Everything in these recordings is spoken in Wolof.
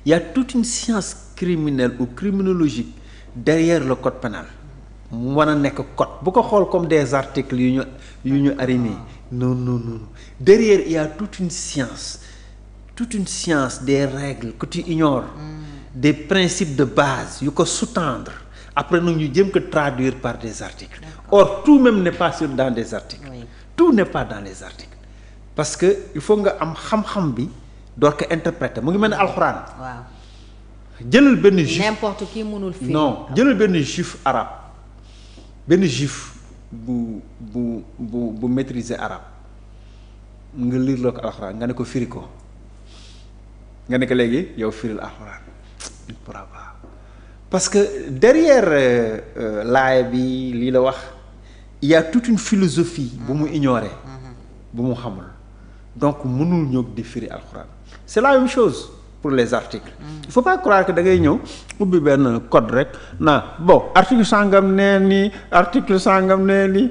il y a toute une science criminelle ou criminologique derrière le code pénal mu war a nekk code bu ko xool comme des articles yu ñu arrimé non non non derrière il y a toute une science des règles que tu ignores des principes de base yu ko sous-tendre après nag ñu jëm ko traduire par des articles or tout même n'est pas dans des articles tout n'est pas dans les articles parce que il faut nga am xam-xam bi door ko interpréter mu ngi mel ne alxuraan waaw jëlal benn juif n'importe qui mënul firi non jëlal benn juif arabe benn juif bu maîtriser arabe nga lire loo ko alxuraan nga ne ko firi ko nga ne ko léegi yow firil alxuraan il ne pourra pas parce que derrière laaya bi lii la wax il y a toute une philosophie bu mu ignorer bu mu xamul donc mënul ñëw di firi alxuraan c'est la même chose pour les articles il faut pas croire que da ngay ñëw ubbi benn code rek na bon article sangam nee ni article sangam nee ni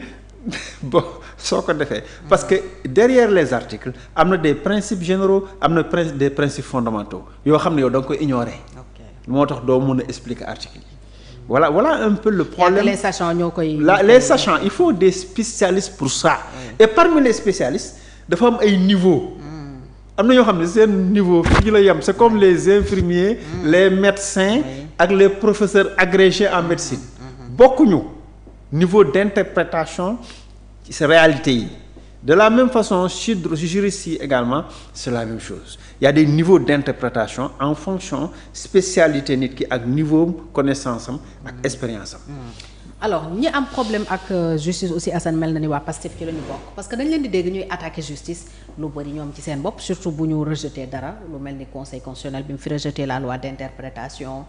bon soo ko defee parce que derrière les articles am na des principes généraux am na des principes fondamentaux yoo xam ne yow da nga koy ignorer moo tax doo mën a expliquer article yi voilà un peu le problème les sachants ñoo koy les sachants il faut des spécialistes pour ça et parmi les spécialistes dafa am ay niveaux am na ñoo xam ne seen niveau fii la yem c'est comme les infirmiers les médecins ak les professeurs agrégés en médecine bokkuñu niveau d'interprétation ci réalité yi de la même façon ci juristes yi également c'est la même chose il y a des niveaux d'interprétation en fonction spécialité nit ki ak niveau connaissance am ak expérience am alors ñi am problème ak justice aussi Assane mel na ni waa Pastef ci la ñu bokk parce que dañ leen di dégg ñuy attaquer justice lu bari ñoom ci seen bopp surtout bu ñu rejeter dara lu mel ni conseil constitutionnel bi mu fi rejeter la loi d'interprétation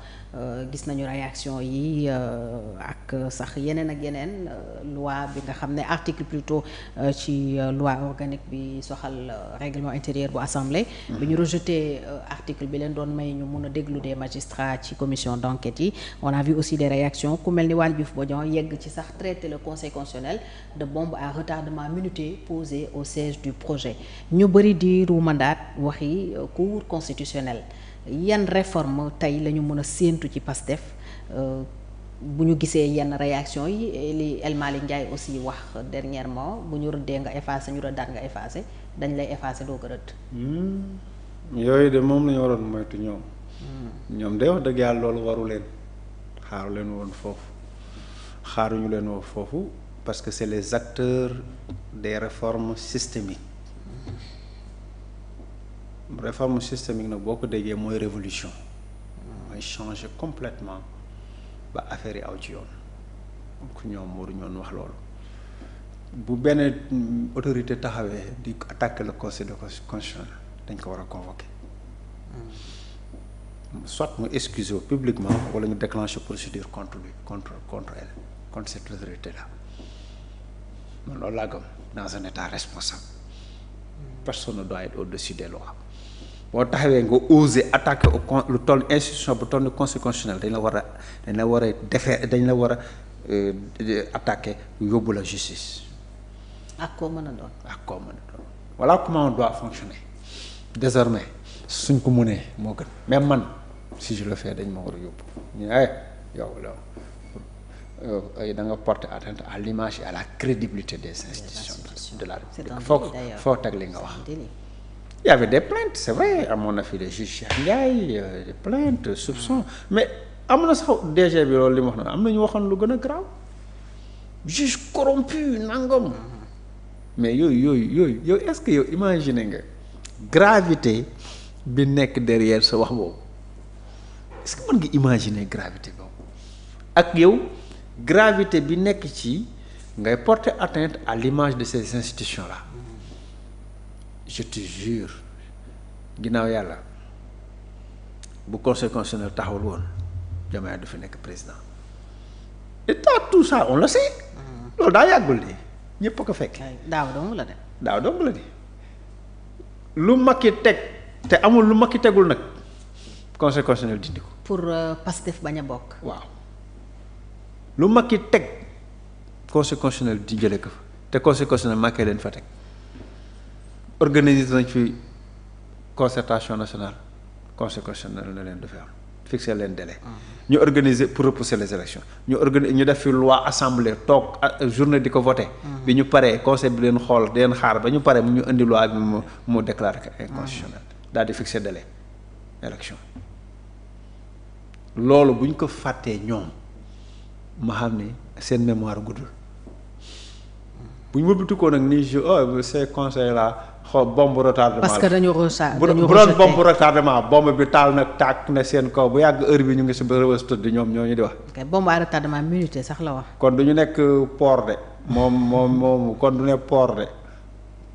gis nañu réaction yi ak sax yeneen ak yeneen loi bi nga xam ne article plutôt ci loi organique bi soxal règlement intérieur bu assemblée bi ñu rejeter article bi leen doon may ñu mun a déglu des magistrats ci commission d'enquête yi on a vu aussi des réactions ku mel ni Waly Diouf Bodian yegg ci sax traiter le conseil constitutionnel de bombe à retardement minuté posée au siège du projet ñu bëri di ruumandaat waxi cour constitutionnel yan réforme tey la ñu mën a séentu ci Pastef bu ñu gisee yenn réaction yi li El Malick Ndiaye aussi wax dernièrement bu ñu rëddee nga effacé ñu rëddaat nga effacé dañ lay effacé doo ko rëdd yooyu de moom la ñu waroon moytu ñoom day wax dëgg yàlla loolu waru leen xaaru leen woon foofu parce que c'est les acteurs des réformes systémiques réforme systémique nag boo ko déggee mooy révolution mooy changer complètement ba affaire yi aw ci yoon donc ñoom waruñu woon wax loolu bu benn autorité taxawee di attaquer le conseil constitutionnel dañ ko war a convoquer soit mu excuser publiquement wala ñu déclencher procédure contre lui contre elle contre cette autorité là man loolu laa gëm dans un état responsable personne ne doit être au-dessus des lois boo taxawee nga oser attaquer lu toll institution bu toll ni conseil constitutionnel dañ la war a attaquer yóbbu la justice ak koo mën a doon voilà comment on doit fonctionner désormais suñ ko mënee moo gën même man si je le fais dañ ma war a yóbbu ñu yow da nga porter atteinte à l'image et à la crédibilité des institutions de la République foo teg li nga wax. Il y avait des plaintes c'est vrai amoon na fi des juges Cheikh Ndiaye des plaintes soupçons mais am na sax DG bi loolu li mu wax na am na ñu waxoon lu gën a grave juge corrompu nangam mais yooyu est-ce que yow imaginer nga gravité bi nekk derrière sa wax boobu est-ce que mën nga imaginer gravité boobu ak yow gravité bi nekk ci ngay porter atteinte à l'image de ces institutions-là je te jure ginnaaw yàlla bu conseil constitutionnel taxawul woon Diomaye du fi nekk président et tout ça on le sait loolu daa yàggul de ñëpp a ko fekk. daaw dong la de. lu Macky teg te amul lu Macky tegul nag conseil constitutionnel dindi ko. pour Pastef bañ a bokk. waaw lu Macky teg conseil constitutionnel di jëlee ko fa te conseil constitutionnel Macky leen fa teg. organiser nañ fi concertation nationale conseil constitutionnel na leen du fi am fixer leen délai. ñu organiser pour repousser les élections ñu def fi loi assemblée toog journée di ko voté. bi ñu paree conseil bi leen xool di leen xaar ba ñu paree mu ñu indi loi bi mu déclaré que inconstitutionnel daal di fixer délai élection loolu bu ñu ko fàttee ñoom ma xam ni seen mémoire guddul bu ñu wëbbitikoo nag ni ces conseils là. bombe retardement parce que dañu bu doon bombe retardement bombe bi taal nag tàkk na seen kaw bu yàgg heure bi ñu ngi si Rebeuss tëdd ñoom ñoo ñu di wax. ok bombe à retardement minute sax la wax. kon du ñu nekk port de moom kon du ne port de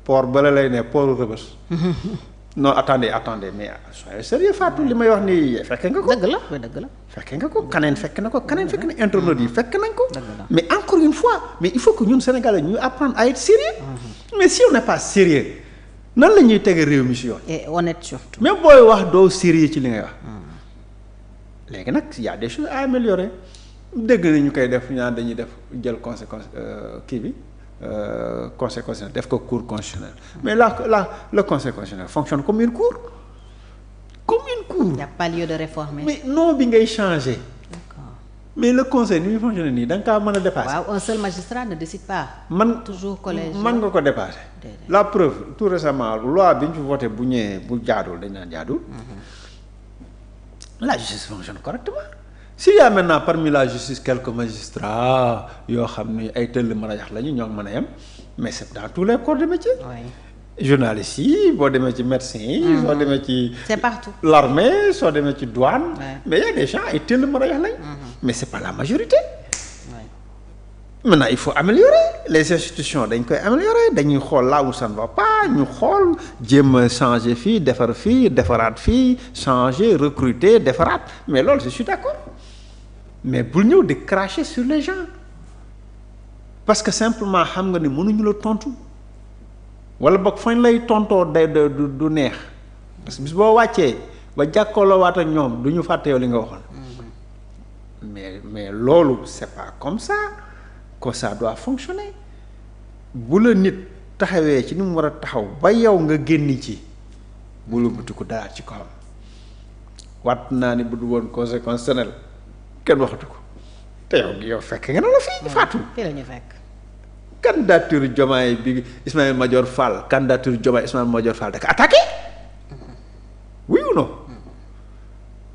port bala lay ne port Rebeuss. non attendez mais soyez sérieux Fatou li may wax nii fekke nga ko. dëgg la. fekke nga ko kaneen fekk na ko kaneen fekk na internautes yi fekk nañ ko. mais encore une fois mais il faut que ñun Sénégalais ñu apprendre à être sérieux. mais si on n'est pas sérieux nan la ñuy tege réew mi si yoon. et honnête surtout. même booy wax doo sérieux ci li ngay wax. léegi nag y a des choses à améliorer dégg nañu koy def ñaan dañuy def jël conséquence kii bi conseil constitutionnel def ko cour constitutionnel mais le conseil constitutionnel fonctionne comme une cour. y a pas lieu de réformer. mais non bi ngay changer. mais le conseil ni muy fonctionner nii da nga kaa mën a dépasser. waaw un seul magistrat ne décide pas. toujours collège man nga ko dépasser. la preuve tout récemment loi bi ñu fi voté bu ñëwee bu jaadul dañ naan jaadul. la justice fonctionne correctement. s'il y a maintenant parmi la justice quelques magistrats yoo xam ni ay tëll mën a yax lañu ñoo mën a yem mais c'est dans tous les corps de métier. journalistes yi boo demee ci médecins yi. soo demee ci. c'est partout. l'armée soo demee ci douane. mais y a des gens ay tëll mën a yax lañ. mais c'est pas la majorité. maintenant il faut améliorer les institutions dañ koy améliorer dañuy xool là où ça ne va pas ñu xool jéem a changer fii defar fii defaraat fii changer recruter defaraat mais loolu je suis d'accord mais bul ñëw di cracher sur les gens parce que simplement xam nga ni mënuñu la tontu wala boog fañ lay tontoo du neex parce que bis boo wàccee ba jàkkaarloo waat ak ñoom du ñu fàtte yow li nga waxoon mais loolu c'est pas comme ça que ça doit fonctionner bu la nit taxawee ci ni mu war a taxaw ba yow nga génn ci bu la buti ko dalaat ci kawam waat naa ni bu du woon conseil constitutionnel kenn waxatu ko te yow fekk nga ne la fii Fatou. fii la ñu fekk. candidature Diomaye bi Ismaïla Madior Fall candidature Diomaye Ismaïla Madior Fall da ko attaqué oui ou non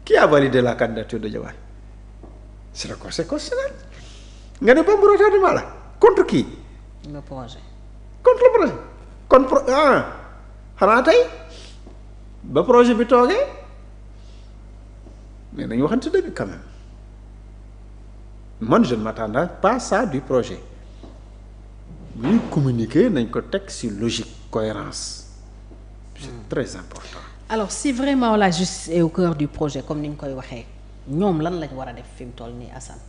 qui a validé la candidature de Diomaye c'est le conseil constitutionnel. nga ne bombe retardement la contre qui. le projet. contre le projet xanaa tey ba projet bi toogee mais nañu waxante dëgg quand même man je ne m'attendais pas ça du projet ñuy communiquer nañ ko teg ci logique cohérence c'est très important. alors si vraiment la justice est au cœur du projet comme ni ñu koy waxee ñoom lan lañ war a def fi mu toll nii Assane.